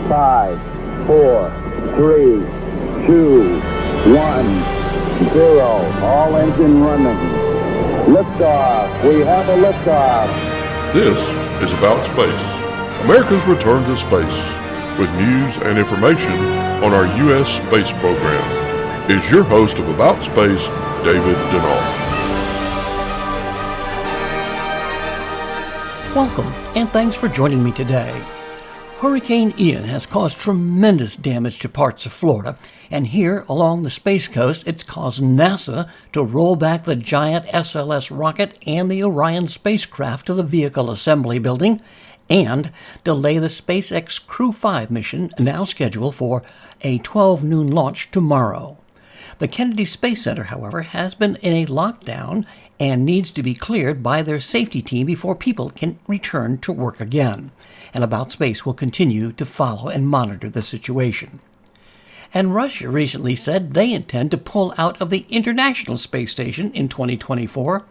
5, 4, 3, 2, 1, 0. All engine running. Liftoff. We have a liftoff. This is About Space, America's return to space, with news and information on our U.S. space program. Is your host of About Space, David Denault. Welcome, and thanks for joining me today. Hurricane Ian has caused tremendous damage to parts of Florida, and here along the Space Coast, it's caused NASA to roll back the giant SLS rocket and the Orion spacecraft to the Vehicle Assembly Building, and delay the SpaceX Crew 5 mission, now scheduled for a 12 noon launch tomorrow. The Kennedy Space Center, however, has been in a lockdown and needs to be cleared by their safety team before people can return to work again. And About Space will continue to follow and monitor the situation. And Russia recently said they intend to pull out of the International Space Station in 2024.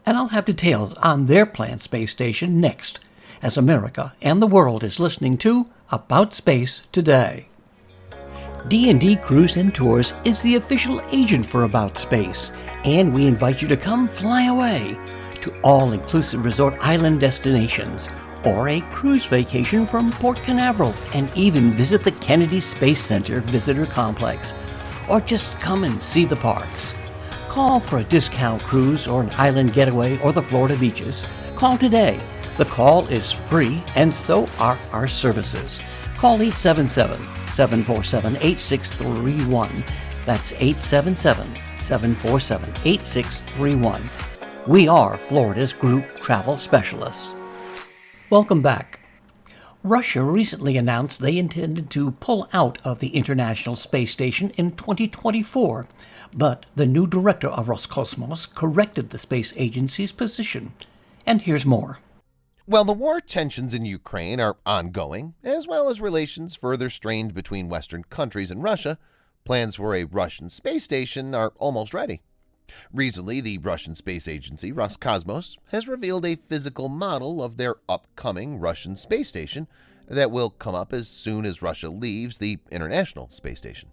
And I'll have details on their planned space station next, as America and the world is listening to About Space Today. D&D Cruise and Tours is the official agent for About Space, and we invite you to come fly away to all-inclusive resort island destinations, or a cruise vacation from Port Canaveral, and even visit the Kennedy Space Center Visitor Complex, or just come and see the parks. Call for a discount cruise or an island getaway or the Florida beaches. Call today. The call is free, and so are our services. Call 877-747-8631. That's 877-747-8631. We are Florida's group travel specialists. Welcome back. Russia recently announced they intended to pull out of the International Space Station in 2024, but the new director of Roscosmos corrected the space agency's position. And here's more. Well, the war tensions in Ukraine are ongoing, as well as relations further strained between Western countries and Russia. Plans for a Russian space station are almost ready. Recently, the Russian space agency, Roscosmos, has revealed a physical model of their upcoming Russian space station that will come up as soon as Russia leaves the International Space Station.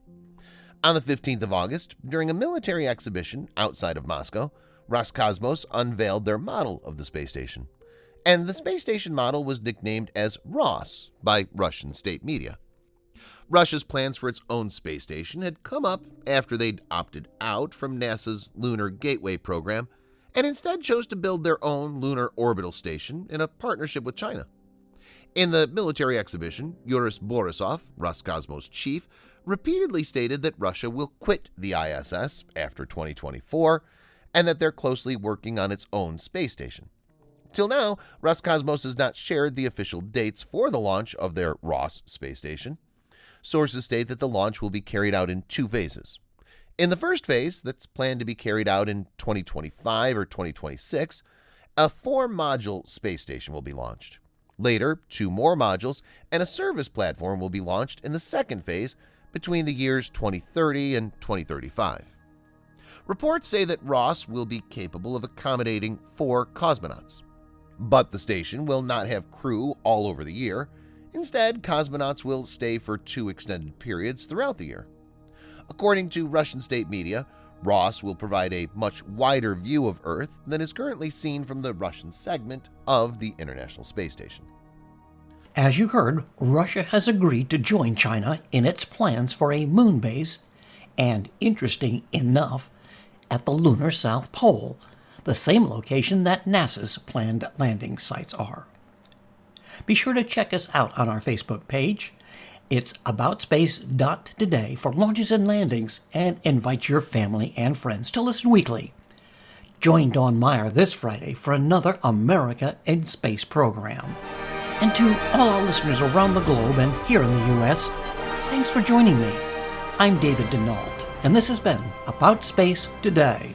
On the 15th of August, during a military exhibition outside of Moscow, Roscosmos unveiled their model of the space station. And the space station model was nicknamed as Ros by Russian state media. Russia's plans for its own space station had come up after they'd opted out from NASA's Lunar Gateway program and instead chose to build their own lunar orbital station in a partnership with China. In the military exhibition, Yuri Borisov, Roscosmos chief, repeatedly stated that Russia will quit the ISS after 2024 and that they're closely working on its own space station. Till now, Roscosmos has not shared the official dates for the launch of their Ros space station. Sources state that the launch will be carried out in two phases. In the first phase, that's planned to be carried out in 2025 or 2026, a 4-module space station will be launched. Later, 2 more modules and a service platform will be launched in the second phase between the years 2030 and 2035. Reports say that Ros will be capable of accommodating 4 cosmonauts. But the station will not have crew all over the year. Instead, cosmonauts will stay for 2 extended periods throughout the year. According to Russian state media, Ros will provide a much wider view of Earth than is currently seen from the Russian segment of the International Space Station. As you heard, Russia has agreed to join China in its plans for a moon base, and interesting enough, at the lunar South Pole, the same location that NASA's planned landing sites are. Be sure to check us out on our Facebook page. It's aboutspace.today for launches and landings, and invite your family and friends to listen weekly. Join Dawn Meyer this Friday for another America in Space program. And to all our listeners around the globe and here in the U.S., thanks for joining me. I'm David Denault, and this has been About Space Today.